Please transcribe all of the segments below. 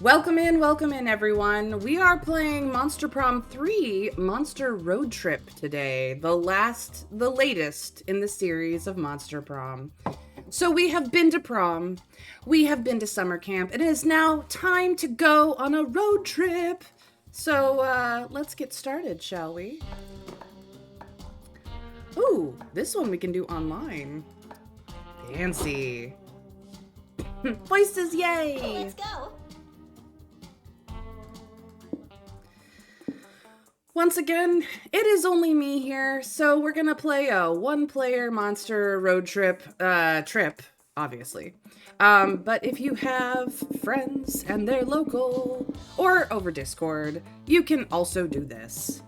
Welcome in everyone. We are playing Monster Prom 3 Monster Road Trip today, the latest in the series of Monster Prom. So we have been to prom, we have been to summer camp, and it is now time to go on a road trip. So let's get started, shall we? Ooh, this one we can do online. Fancy. Voices, yay! Hey, let's go! Once again, it is only me here, so we're gonna play a one-player monster road trip, obviously. But if you have friends and they're local, or over Discord, you can also do this.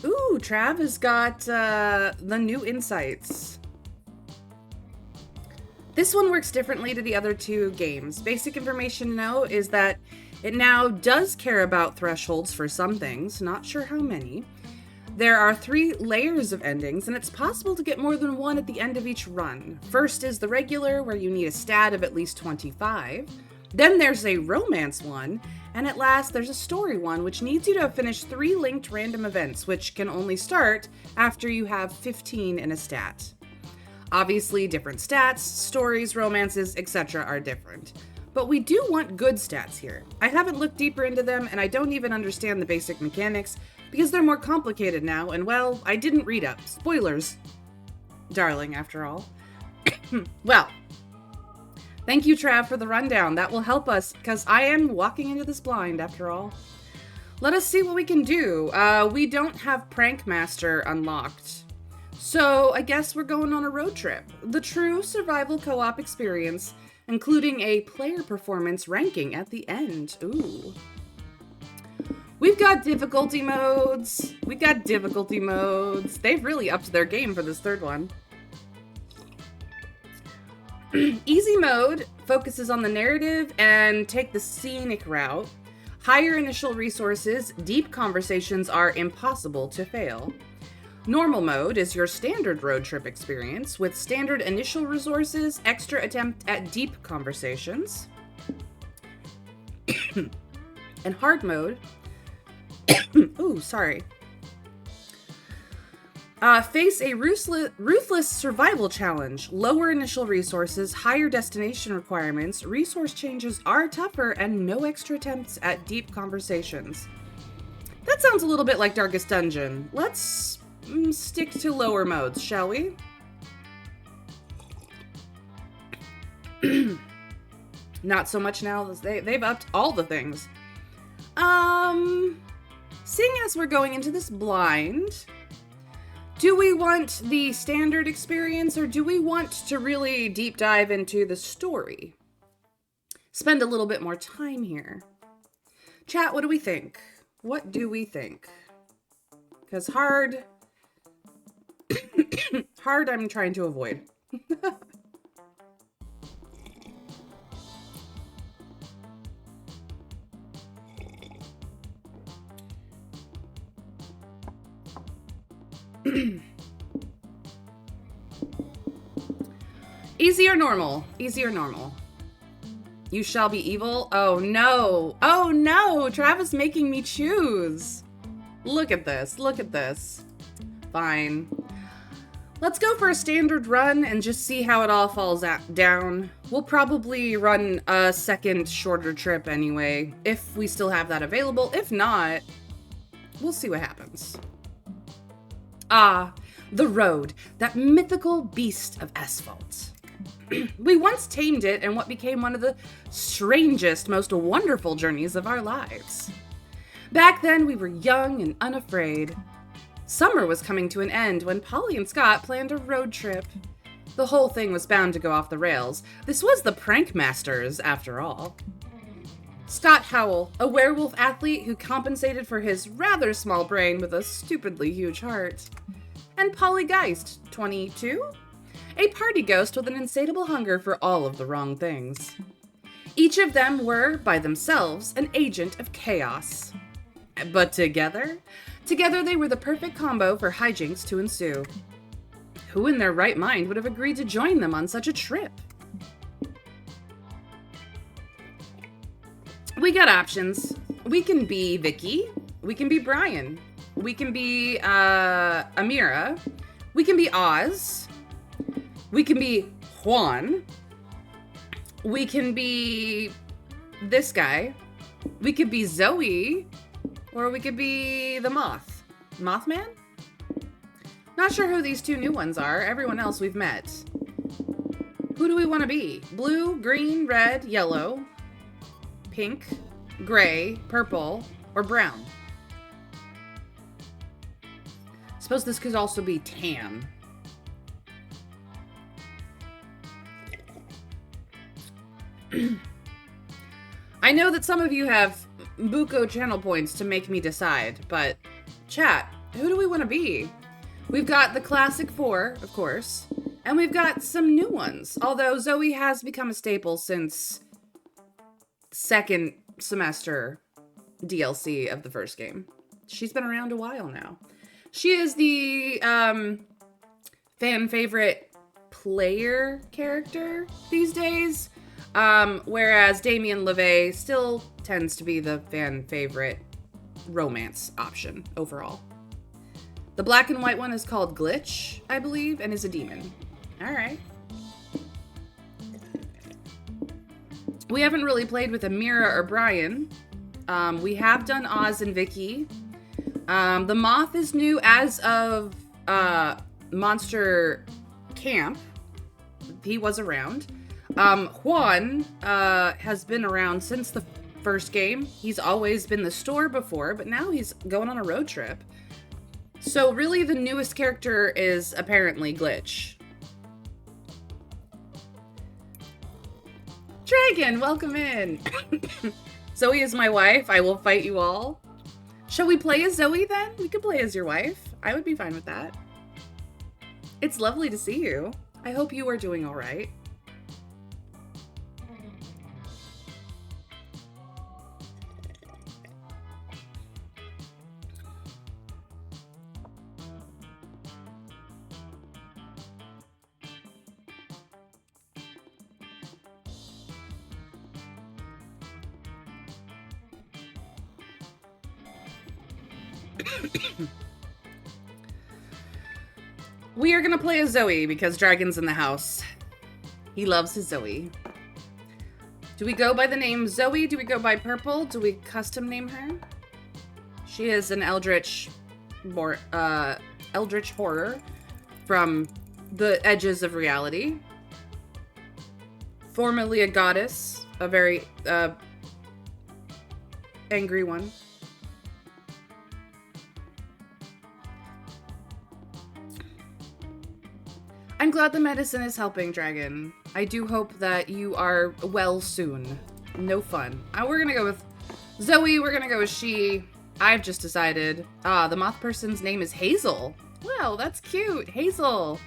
Ooh, Trav has got the new insights. This one works differently to the other two games. Basic information to know is that it now does care about thresholds for some things, not sure how many. There are 3 layers of endings, and it's possible to get more than one at the end of each run. First is the regular, where you need a stat of at least 25. Then there's a romance one, and at last there's a story one, which needs you to have finished 3 linked random events, which can only start after you have 15 in a stat. Obviously, different stats, stories, romances, etc. are different. But we do want good stats here. I haven't looked deeper into them, and I don't even understand the basic mechanics, because they're more complicated now, and well, I didn't read up. Spoilers, darling, after all. Well, thank you, Trav, for the rundown. That will help us, because I am walking into this blind, after all. Let us see what we can do. We don't have Prank Master unlocked. So, I guess we're going on a road trip. The true survival co-op experience, including a player performance ranking at the end. Ooh. We've got difficulty modes. They've really upped their game for this third one. Easy mode focuses on the narrative and take the scenic route. Higher initial resources, deep conversations are impossible to fail. Normal mode is your standard road trip experience with standard initial resources, extra attempt at deep conversations. And hard mode, face a ruthless survival challenge, lower initial resources, higher destination requirements, resource changes are tougher, and no extra attempts at deep conversations. That sounds a little bit like Darkest Dungeon. Let's stick to lower modes, shall we? Not so much now. They've upped all the things. Seeing as we're going into this blind, do we want the standard experience, or do we want to really deep dive into the story? Spend a little bit more time here. Chat, what do we think? What do we think? Because hard I'm trying to avoid. Easy or normal? Easy or normal? You shall be evil? Oh no! Oh no! Travis making me choose! Look at this. Look at this. Fine. Let's go for a standard run and just see how it all falls down. We'll probably run a second shorter trip anyway, if we still have that available. If not, we'll see what happens. Ah, the road, that mythical beast of asphalt. We once tamed it in what became one of the strangest, most wonderful journeys of our lives. Back then, we were young and unafraid. Summer was coming to an end when Polly and Scott planned a road trip. The whole thing was bound to go off the rails. This was the Prank Masters, after all. Scott Howell, a werewolf athlete who compensated for his rather small brain with a stupidly huge heart. And Polly Geist, 22? A party ghost with an insatiable hunger for all of the wrong things. Each of them were, by themselves, an agent of chaos. But together they were the perfect combo for hijinks to ensue. Who in their right mind would have agreed to join them on such a trip? We got options. We can be Vicky. We can be Brian. We can be Amira. We can be Oz. We can be Juan. We can be this guy. We could be Zoe. Or we could be the Moth. Mothman? Not sure who these two new ones are. Everyone else we've met. Who do we want to be? Blue, green, red, yellow, pink, gray, purple, or brown? Suppose this could also be tan. I know that some of you have buco channel points to make me decide, but chat, who do we want to be? We've got the classic four, of course, and we've got some new ones, although Zoe has become a staple since second semester DLC of the first game. She's been around a while now. She is the fan favorite player character these days, whereas Damien LeVay still tends to be the fan favorite romance option overall. The black and white one is called Glitch, I believe, and is a demon. All right. We haven't really played with Amira or Brian. We have done Oz and Vicky. The Moth is new as of Monster Camp. He was around. Juan has been around since the first game. He's always been the store before, but now he's going on a road trip. So really the newest character is apparently Glitch. Dragon, welcome in. Zoe is my wife. I will fight you all. Shall we play as Zoe then? We could play as your wife. I would be fine with that. It's lovely to see you. I hope you are doing all right. We are gonna play as Zoe because Dragon's in the house. He loves his Zoe. Do we go by the name Zoe? Do we go by Purple? Do we custom name her? She is an eldritch horror from the edges of reality. Formerly a goddess, a very angry one. I'm glad the medicine is helping, Dragon. I do hope that you are well soon. No fun. We're gonna go with Zoe. We're gonna go with she. I've just decided. The moth person's name is Hazel. Well, that's cute. Hazel.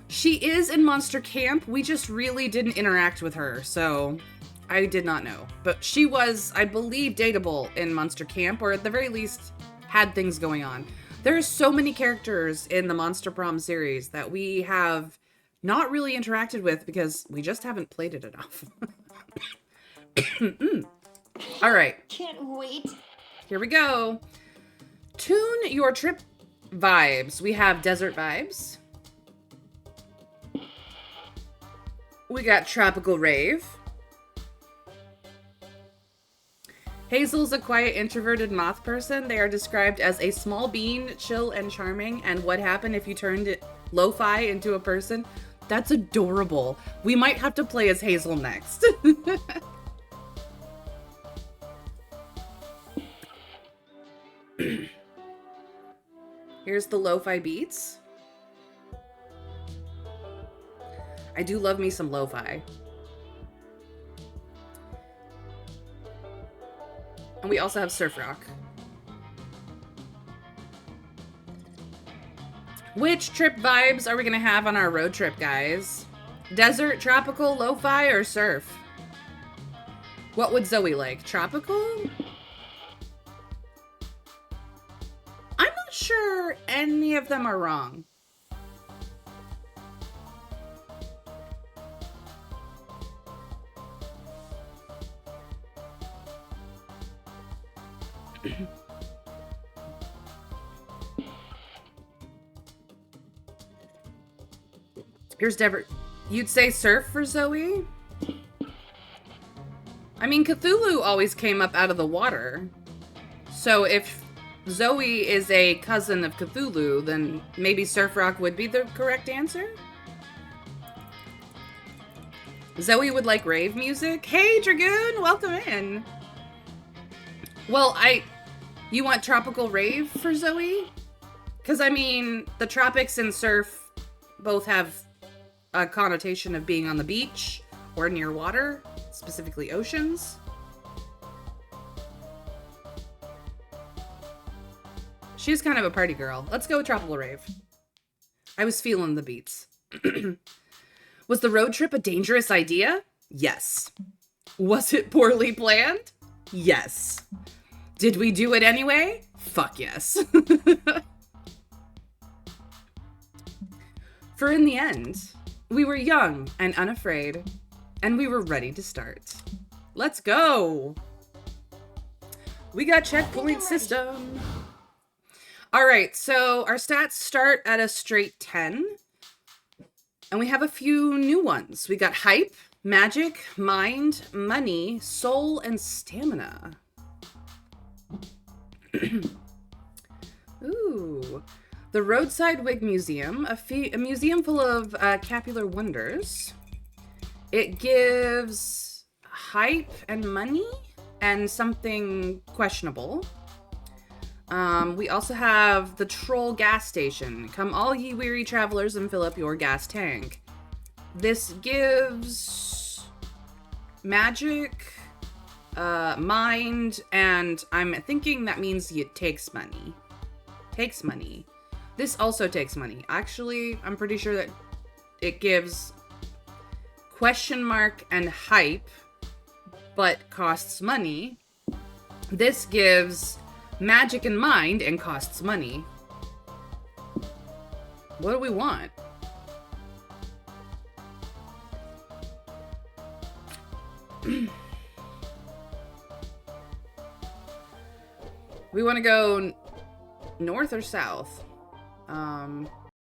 She is in Monster Camp. We just really didn't interact with her, so I did not know. But she was, I believe, dateable in Monster Camp, or at the very least, had things going on. There are so many characters in the Monster Prom series that we have not really interacted with because we just haven't played it enough. All right. Can't wait. Here we go. Tune your trip vibes. We have desert vibes. We got tropical rave. Hazel's a quiet, introverted moth person. They are described as a small bean, chill and charming. And what happened if you turned it lo-fi into a person? That's adorable. We might have to play as Hazel next. Here's the lo-fi beats. I do love me some lo-fi. And we also have surf rock. Which trip vibes are we gonna have on our road trip, guys? Desert, tropical, lo-fi, or surf? What would Zoe like? Tropical? I'm not sure any of them are wrong. Here's Deborah. You'd say surf for Zoe? I mean, Cthulhu always came up out of the water. So if Zoe is a cousin of Cthulhu, then maybe surf rock would be the correct answer? Zoe would like rave music? Hey, Dragoon, welcome in. Well, you want tropical rave for Zoe? Because, I mean, the tropics and surf both have a connotation of being on the beach or near water, specifically oceans. She's kind of a party girl. Let's go with tropical rave. I was feeling the beats. Was the road trip a dangerous idea? Yes. Was it poorly planned? Yes. Did we do it anyway? Fuck yes. For in the end, we were young and unafraid, and we were ready to start. Let's go. We got checkpoint system. All right, so our stats start at a straight 10, and we have a few new ones. We got hype, magic, mind, money, soul, and stamina. Ooh. The Roadside Wig Museum, a museum full of capular wonders. It gives hype and money and something questionable. We also have the Troll gas station. Come all ye weary travelers and fill up your gas tank. This gives magic, mind, and I'm thinking that means it takes money. Takes money. This also takes money. Actually, I'm pretty sure that it gives question mark and hype, but costs money. This gives magic and mind and costs money. What do we want? We want to go north or south?